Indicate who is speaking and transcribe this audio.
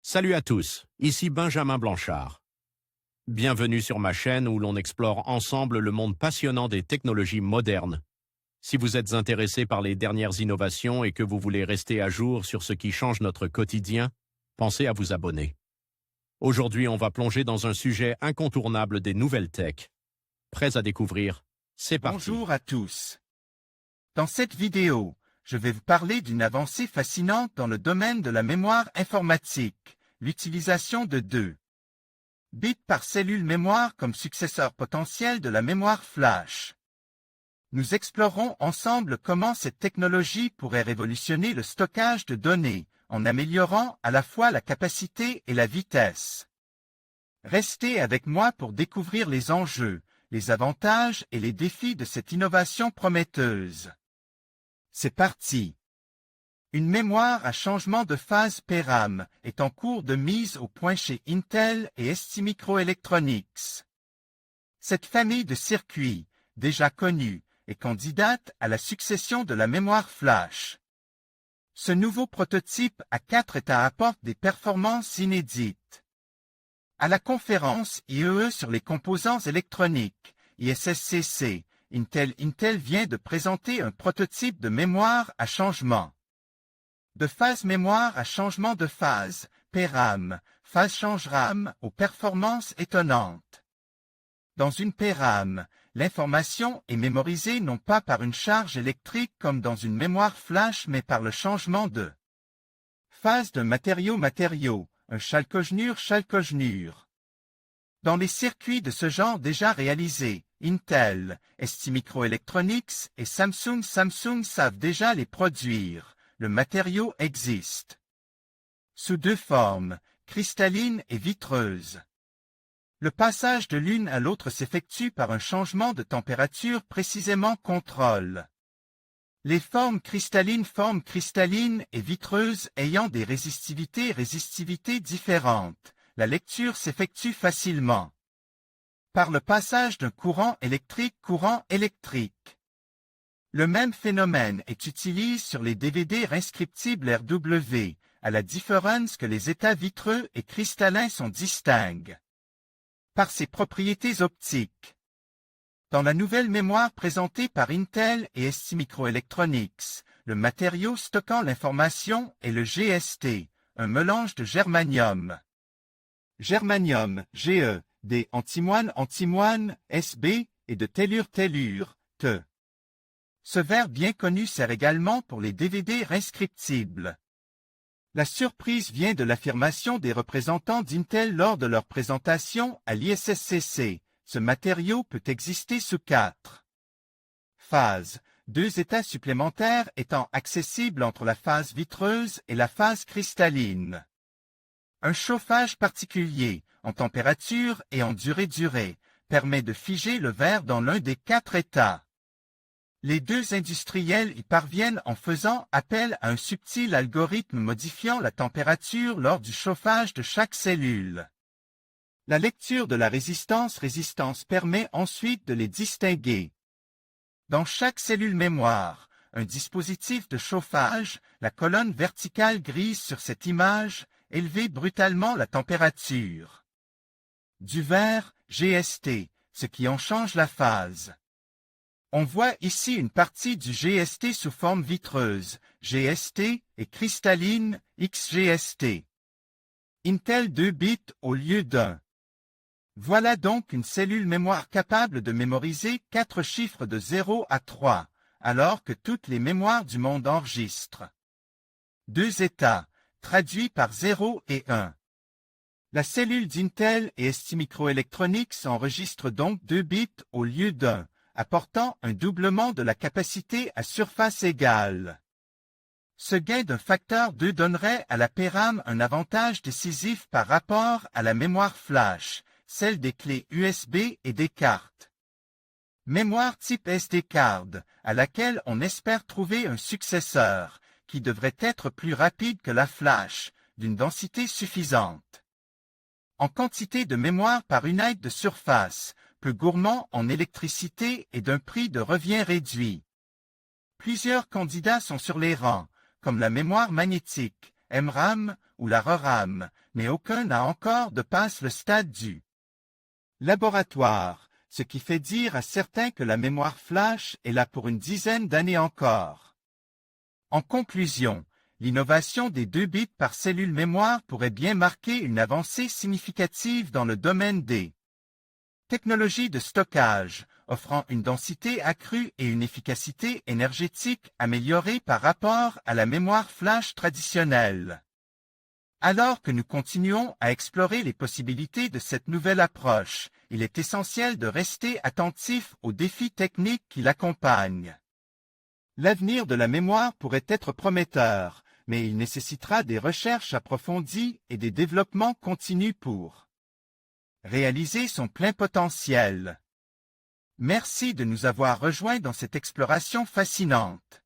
Speaker 1: Salut à tous, ici Benjamin Blanchard. Bienvenue sur ma chaîne où l'on explore ensemble le monde passionnant des technologies modernes. Si vous êtes intéressé par les dernières innovations et que vous voulez rester à jour sur ce qui change notre quotidien, pensez à vous abonner. Aujourd'hui, on va plonger dans un sujet incontournable des nouvelles tech. Prêts à découvrir? C'est parti.
Speaker 2: Bonjour à tous. Dans cette vidéo, je vais vous parler d'une avancée fascinante dans le domaine de la mémoire informatique, l'utilisation de 2 bits par cellule mémoire comme successeur potentiel de la mémoire flash. Nous explorerons ensemble comment cette technologie pourrait révolutionner le stockage de données, en améliorant à la fois la capacité et la vitesse. Restez avec moi pour découvrir les enjeux, les avantages et les défis de cette innovation prometteuse. C'est parti! Une mémoire à changement de phase PRAM est en cours de mise au point chez Intel et STMicroelectronics. Cette famille de circuits, déjà connue, est candidate à la succession de la mémoire flash. Ce nouveau prototype à 4 états apporte des performances inédites. À la conférence IEE sur les composants électroniques, ISSCC, Intel vient de présenter un prototype de mémoire à changement de phase mémoire à changement de phase, PRAM, phase change RAM aux performances étonnantes. Dans une PRAM, l'information est mémorisée non pas par une charge électrique comme dans une mémoire flash mais par le changement de phase d'un matériau, un chalcogenure. Dans les circuits de ce genre déjà réalisés, Intel, STMicroelectronics et Samsung savent déjà les produire. Le matériau existe sous 2 formes, cristalline et vitreuse. Le passage de l'une à l'autre s'effectue par un changement de température précisément contrôle. Les formes cristallines et vitreuses ayant des résistivités différentes, la lecture s'effectue facilement par le passage d'un courant électrique. Le même phénomène est utilisé sur les DVD inscriptibles RW, à la différence que les états vitreux et cristallins sont distincts par ses propriétés optiques. Dans la nouvelle mémoire présentée par Intel et STMicroelectronics, le matériau stockant l'information est le GST, un mélange de germanium, Ge, des antimoine, Sb et de tellure, Te. Ce verre bien connu sert également pour les DVD inscriptibles. La surprise vient de l'affirmation des représentants d'Intel lors de leur présentation à l'ISSCC. Ce matériau peut exister sous 4 phases, 2 états supplémentaires étant accessibles entre la phase vitreuse et la phase cristalline. Un chauffage particulier, en température et en durée, permet de figer le verre dans l'un des 4 états. Les 2 industriels y parviennent en faisant appel à un subtil algorithme modifiant la température lors du chauffage de chaque cellule. La lecture de la résistance permet ensuite de les distinguer. Dans chaque cellule mémoire, un dispositif de chauffage, la colonne verticale grise sur cette image, élevait brutalement la température du verre GST, ce qui en change la phase. On voit ici une partie du GST sous forme vitreuse, GST, et cristalline, XGST. Intel 2 bits au lieu d'1. Voilà donc une cellule mémoire capable de mémoriser 4 chiffres de 0 à 3, alors que toutes les mémoires du monde enregistrent 2 états, traduits par 0 et 1. La cellule d'Intel et STMicroelectronics enregistre donc 2 bits au lieu d'1, apportant un doublement de la capacité à surface égale. Ce gain d'un facteur 2 donnerait à la PRAM un avantage décisif par rapport à la mémoire flash, celle des clés USB et des cartes mémoire type SD card, à laquelle on espère trouver un successeur, qui devrait être plus rapide que la flash, d'une densité suffisante en quantité de mémoire par unité de surface, peu gourmand en électricité et d'un prix de revient réduit. Plusieurs candidats sont sur les rangs, comme la mémoire magnétique, MRAM, ou la RORAM, mais aucun n'a encore dépassé le stade du laboratoire, ce qui fait dire à certains que la mémoire flash est là pour une dizaine d'années encore. En conclusion, l'innovation des 2 bits par cellule mémoire pourrait bien marquer une avancée significative dans le domaine des technologies de stockage, offrant une densité accrue et une efficacité énergétique améliorée par rapport à la mémoire flash traditionnelle. Alors que nous continuons à explorer les possibilités de cette nouvelle approche, il est essentiel de rester attentif aux défis techniques qui l'accompagnent. L'avenir de la mémoire pourrait être prometteur, mais il nécessitera des recherches approfondies et des développements continus pour réaliser son plein potentiel. Merci de nous avoir rejoints dans cette exploration fascinante.